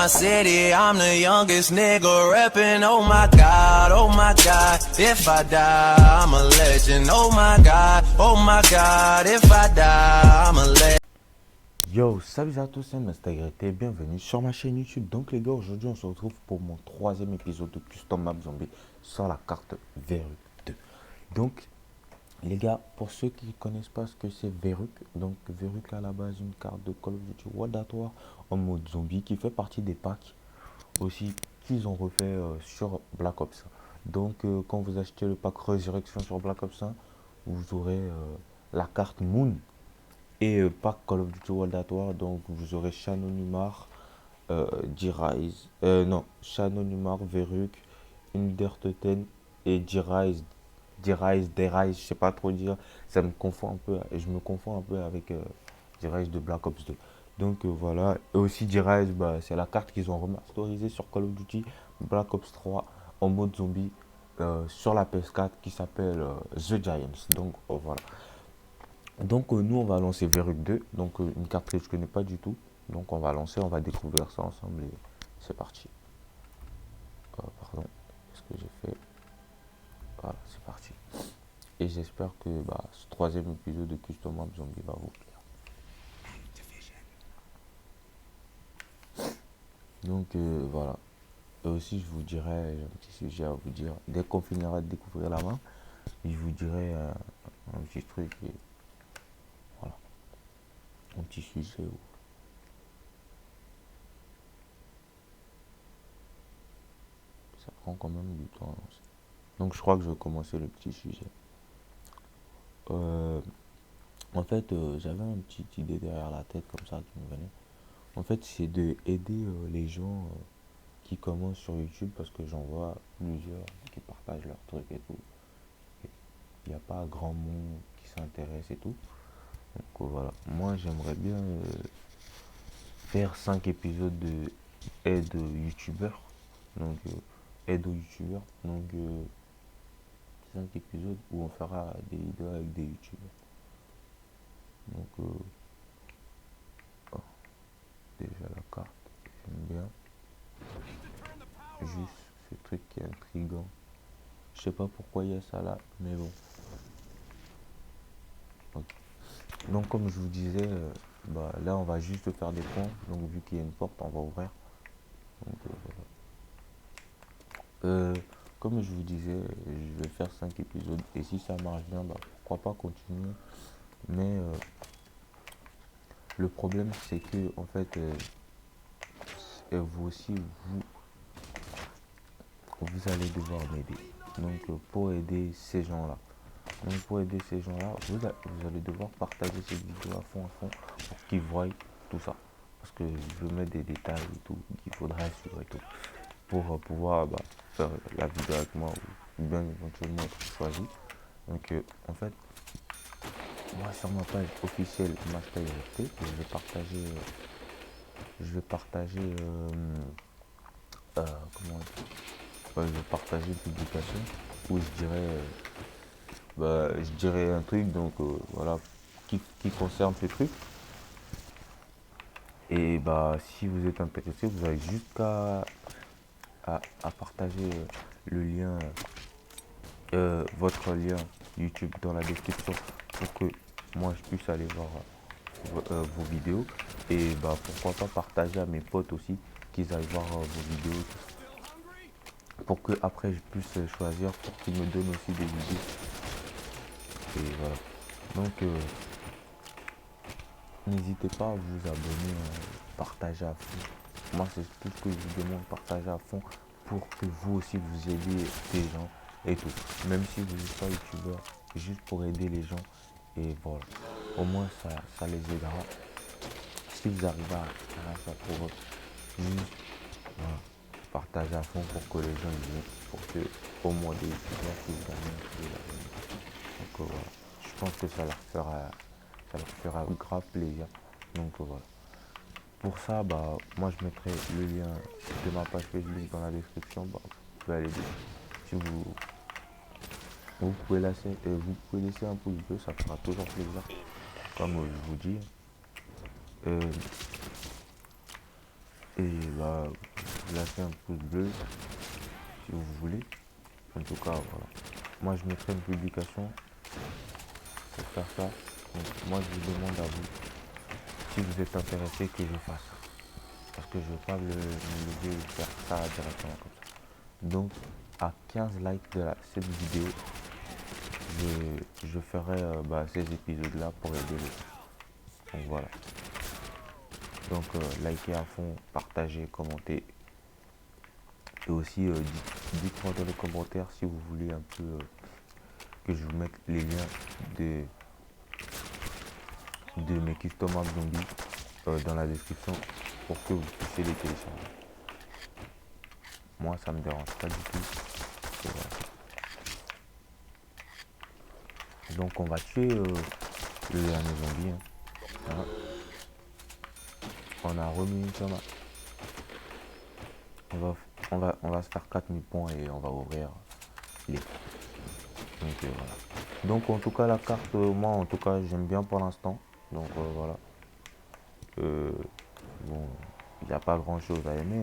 My city, I'm the youngest nigga reppin', oh my god, if I die, I'm a legend, oh my god, if I die, I'm a legend. Yo, salut à tous, c'est Mastagrété, bienvenue sur ma chaîne YouTube. Donc les gars, aujourd'hui on se retrouve pour mon troisième épisode de Custom Map Zombie sur la carte Verruk 2. Donc les gars, pour ceux qui ne connaissent pas ce que c'est Verruk, donc Verruk à la base une carte de Call of Duty World at War en mode zombie qui fait partie des packs aussi qu'ils ont refait sur Black Ops 1. Donc quand vous achetez le pack Résurrection sur Black Ops 1, vous aurez la carte Moon et pack Call of Duty World at War. Donc vous aurez Shannon Numar, D-Rise, non, Shannon Numar, Verruk, Undertoten et D-Rise, D-Rise, je sais pas trop dire, ça me confond un peu, je me confonds un peu avec D-Rise de Black Ops 2. Donc voilà, et aussi D-Rise, bah, c'est la carte qu'ils ont remasterisée sur Call of Duty Black Ops 3 en mode zombie sur la PS4 qui s'appelle The Giants. Donc voilà. Donc nous on va lancer Verruk 2, donc une carte que je connais pas du tout. Donc on va lancer, on va découvrir ça ensemble et c'est parti. Pardon, qu'est-ce que j'ai fait? Voilà, c'est parti. Et j'espère que ce troisième épisode de Custom Map Zombie va vous plaire. Donc voilà. Et aussi je vous dirai, j'ai un petit sujet à vous dire. Dès qu'on finira de découvrir la main, je vous dirai un petit truc. Et voilà. Un petit sujet. Ça prend quand même du temps à lancer. Donc je crois que je vais commencer le petit sujet. En fait, j'avais une petite idée derrière la tête comme ça qui me venait. En fait, c'est de aider les gens qui commencent sur YouTube parce que j'en vois plusieurs qui partagent leurs trucs et tout. Il n'y a pas grand monde qui s'intéresse et tout. Donc voilà. Moi, j'aimerais bien faire 5 épisodes de aide YouTubeur. Donc aide aux YouTubeurs. Donc 5 épisodes où on fera des vidéos avec des YouTubeurs. Donc déjà la carte, j'aime bien. Juste ce truc qui est intriguant. Je sais pas pourquoi il y a ça là, mais bon. Okay. Donc comme je vous disais, là on va juste faire des points. Donc vu qu'il y a une porte, on va ouvrir. Donc, voilà. Comme je vous disais, je vais faire 5 épisodes. Et si ça marche bien, pourquoi pas continuer. Mais le problème c'est que en fait, vous aussi, vous allez devoir m'aider. Donc pour aider ces gens-là. Donc pour aider ces gens-là, vous allez devoir partager cette vidéo à fond pour qu'ils voient tout ça. Parce que je veux mettre des détails et tout qu'il faudra suivre et tout. Pour pouvoir faire la vidéo avec moi ou bien éventuellement être choisi. Donc en fait, moi sur ma page officielle Master RT, je vais partager une publication où je dirais un truc donc voilà qui concerne ce truc. Et si vous êtes intéressé, vous avez juste qu'à à partager le lien, votre lien YouTube dans la description pour que moi je puisse aller voir vos vidéos. Et pourquoi pas partager à mes potes aussi qu'ils aillent voir vos vidéos pour que après je puisse choisir pour qu'ils me donnent aussi des vidéos. Et voilà. Donc n'hésitez pas à vous abonner, partager à fond. Moi c'est tout ce que je vous demande, partager à fond pour que vous aussi vous aidiez des gens et tout. Même si vous n'êtes pas youtubeur, juste pour aider les gens. Et voilà. Au moins ça les aidera. Si vous arrivez à faire ça pour eux, juste voilà, partagez à fond pour que les gens viennent, pour que au moins des youtubeurs puissent gagner un peu l'argent. Donc voilà. Je pense que ça leur fera grave plaisir. Donc voilà. Pour ça, moi je mettrai le lien de ma page Facebook dans la description. Vous pouvez aller dessus. Si vous pouvez laisser un pouce bleu, ça fera toujours plaisir. Comme je vous dis. Et bah, vous lâchez un pouce bleu si vous voulez. En tout cas, voilà. Moi, je mettrai une publication pour faire ça. Donc, moi, je vous demande à vous si vous êtes intéressé que je fasse. Parce que je ne vais pas me lever et faire ça directement comme ça. Donc, à 15 likes de cette vidéo, je ferai ces épisodes-là pour aider les gens. Donc, voilà. Donc, likez à fond, partagez, commentez. Et aussi, dites-moi dans les commentaires si vous voulez un peu que je vous mette les liens de mes custom apps zombies dans la description pour que vous puissiez les télécharger. Moi, ça me dérange pas du tout. Voilà. Donc, on va tuer le dernier zombie. Hein. Voilà. On a remis une tomate. On va se faire 4000 points et on va ouvrir les. Donc, voilà. Donc, en tout cas, la carte, moi, en tout cas, j'aime bien pour l'instant. Donc, voilà. Bon, il n'y a pas grand chose à aimer.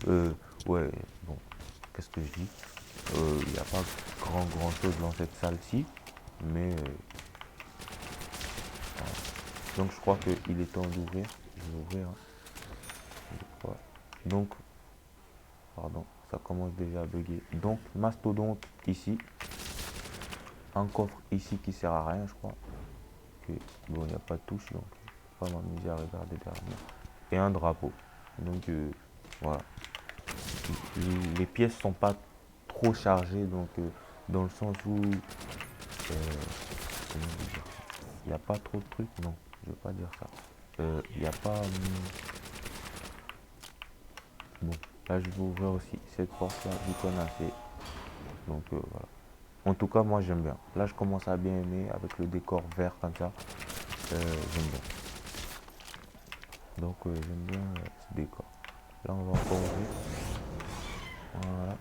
Hein. Ouais, bon, qu'est-ce que je dis? Il n'y a pas grand chose dans cette salle-ci. Mais, voilà. Donc, je crois qu'il est temps d'ouvrir. Je vais ouvrir. Hein. Donc, pardon, ça commence déjà à bugger. Donc, mastodonte ici. Un coffre ici qui sert à rien, je crois. Bon, il n'y a pas de touche, donc je vais pas m'amuser à regarder derrière. Et un drapeau. Donc, voilà. Les pièces sont pas trop chargées, donc dans le sens où il n'y a pas trop de trucs, non, je veux pas dire ça. Il n'y a pas. Bon, là je vais ouvrir aussi cette porte-là, vu qu'on a assez. Donc voilà. En tout cas, moi j'aime bien. Là, je commence à bien aimer avec le décor vert comme ça. J'aime bien. Donc j'aime bien ce décor. Là, on va encore ouvrir. Voilà.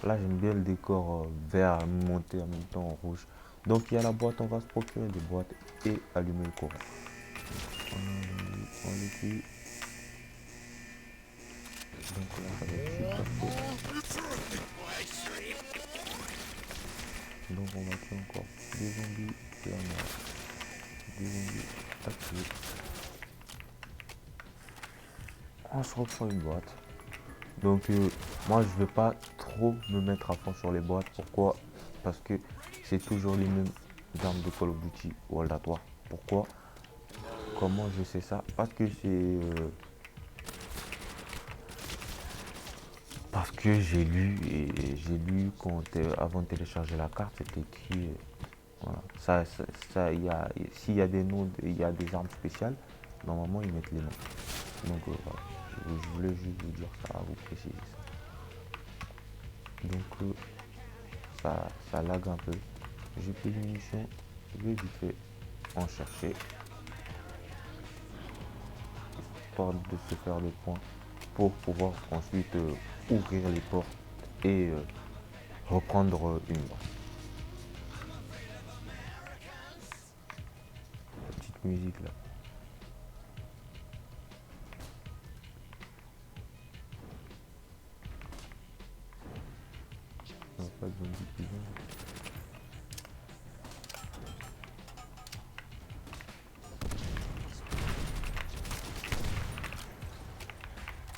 Là, j'aime bien le décor vert monté en même temps en rouge. Donc, il y a la boîte, on va se procurer des boîtes et allumer le courant. On le tue. Donc là, ça va être super chaud. Donc, on va tuer encore des zombies. Et on a des zombies actifs. On se reprend une boîte. Donc, moi, je vais pas trop me mettre à fond sur les boîtes. Pourquoi? Parce que c'est toujours les mêmes armes de Call of Duty World at War. Pourquoi? Comment je sais ça? Parce que c'est parce que j'ai lu avant de télécharger la carte, c'était écrit voilà. S'il y a des noms, il y a des armes spéciales, normalement ils mettent les noms. Donc voilà. Je voulais juste vous dire ça, vous préciser ça. Donc ça lag un peu. J'ai plus de munitions, je vais vite fait en chercher. Histoire de se faire des points pour pouvoir ensuite ouvrir les portes et reprendre une boîte. La petite musique là. Non, pas de zombies qui viennent.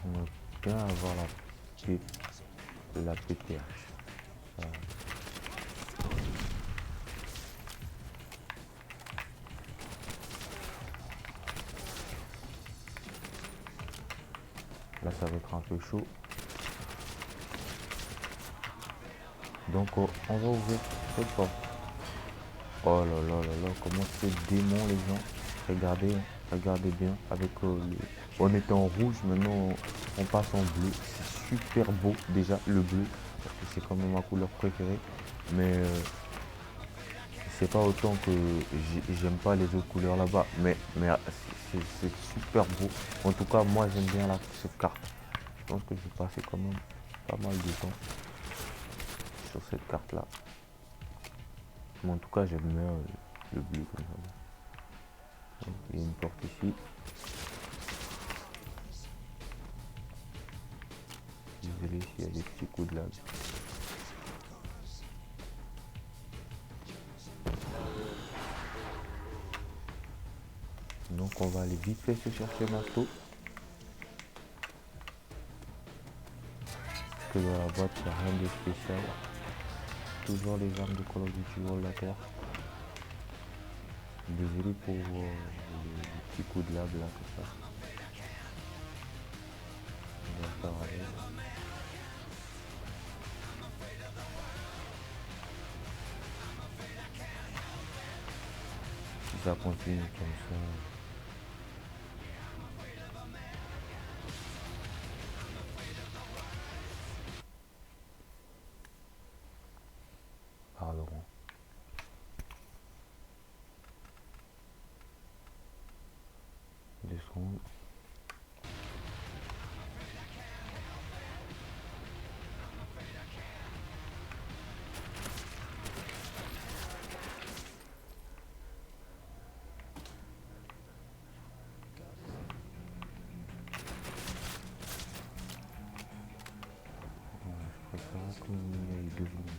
On va bien avoir la PTH. Voilà. Là, ça va être un peu chaud. Donc, on va ouvrir cette porte. Oh là là là là, comment c'est démon les gens. Regardez, regardez bien. Avec on était en rouge, maintenant on passe en bleu. C'est super beau déjà le bleu, parce que c'est quand même ma couleur préférée. Mais c'est pas autant que j'aime pas les autres couleurs là-bas. Mais c'est super beau. En tout cas, moi j'aime bien cette carte. Je pense que je vais passer quand même pas mal de temps sur cette carte là. Mais en tout cas, j'aime bien le bleu comme ça. Donc, il y a une porte ici. Désolé s'il y a des petits coups de lag. Donc on va aller vite fait se chercher Masto. Parce que dans la boîte, il n'y a rien de spécial. Toujours les armes de Call of Duty World la terre. Désolé pour les petits coups de lave là comme ça. On va faire avec. Si ça continue comme ça. Pardon. Deux secondes. Je préfère communier avec deux secondes.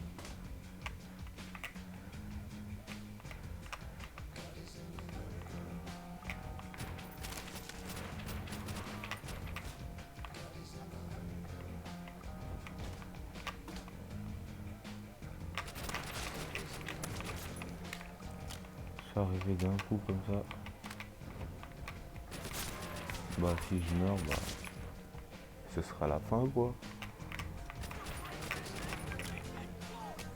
Ça arrivait d'un coup comme ça. Bah si je meurs, bah ce sera la fin quoi.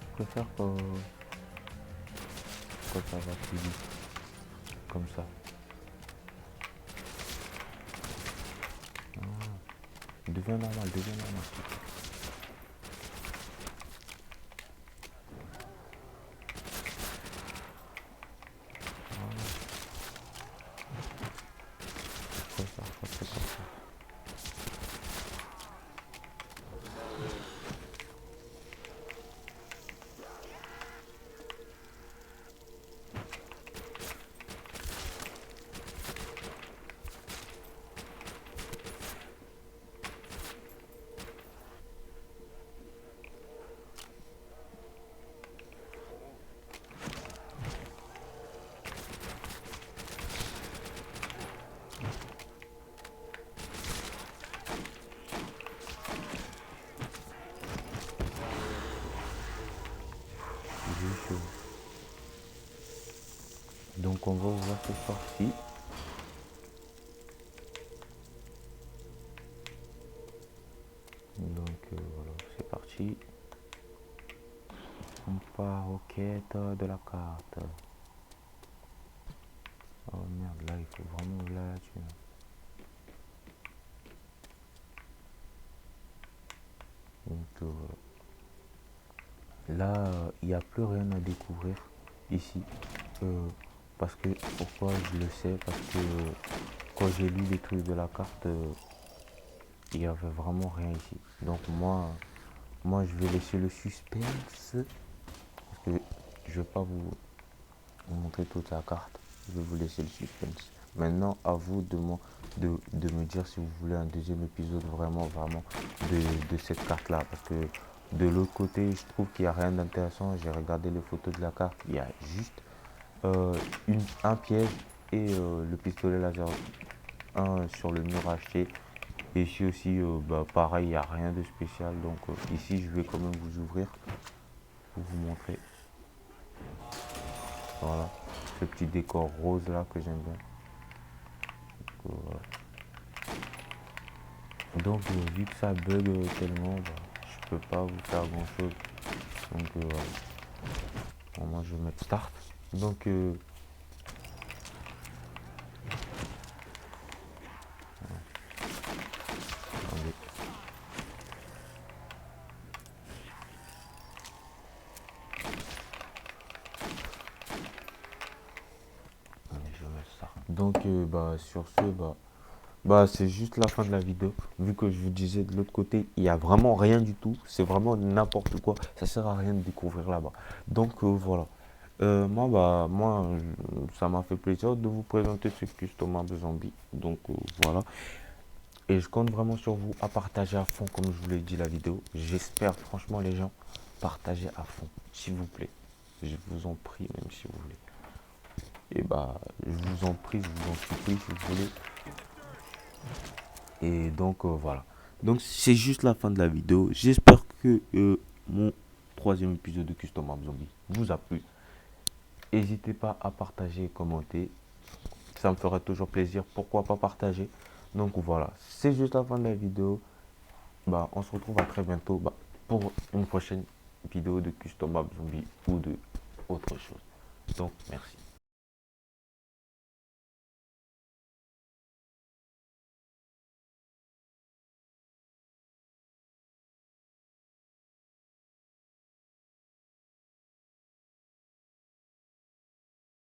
Je préfère quand ça va plus vite. Comme ça. Deviens normal, deviens normal. Comme ça. Donc on va ouvrir cette partie. Donc voilà, c'est parti. On part aux quêtes de la carte. Oh merde, là il faut vraiment ouvrir là-dessus. Donc là, il n'y a plus rien à découvrir ici. Parce que, pourquoi je le sais? Parce que quand j'ai lu les trucs de la carte, il n'y avait vraiment rien ici. Donc moi je vais laisser le suspense. Parce que je vais pas vous montrer toute la carte. Je vais vous laisser le suspense. Maintenant, à vous de me dire si vous voulez un deuxième épisode vraiment de cette carte là. Parce que de l'autre côté, je trouve qu'il n'y a rien d'intéressant. J'ai regardé les photos de la carte. Il y a juste un piège et le pistolet laser 1 sur le mur acheté. Et ici aussi, pareil, il n'y a rien de spécial. Donc ici, je vais quand même vous ouvrir pour vous montrer. Voilà, ce petit décor rose là que j'aime bien. Donc vu que ça bug tellement, je peux pas vous faire grand chose. Donc moi je vais mettre start. Donc attendez. Je vais mettre start. Donc sur ce c'est juste la fin de la vidéo. Vu que je vous disais de l'autre côté, il n'y a vraiment rien du tout. C'est vraiment n'importe quoi. Ça sert à rien de découvrir là-bas. Donc voilà. Ça m'a fait plaisir de vous présenter ce custom map zombie. Donc voilà. Et je compte vraiment sur vous à partager à fond, comme je vous l'ai dit la vidéo. J'espère franchement les gens, partager à fond, s'il vous plaît. Je vous en prie, même si vous voulez. Et bah, je vous en prie, je vous en supplie, si vous voulez. Et donc, voilà. Donc, c'est juste la fin de la vidéo. J'espère que mon troisième épisode de Custom Map Zombie vous a plu. N'hésitez pas à partager et commenter. Ça me fera toujours plaisir. Pourquoi pas partager? Donc voilà, c'est juste la fin de la vidéo. Bah, on se retrouve à très bientôt pour une prochaine vidéo de Custom Map Zombie ou de autre chose. Donc, merci.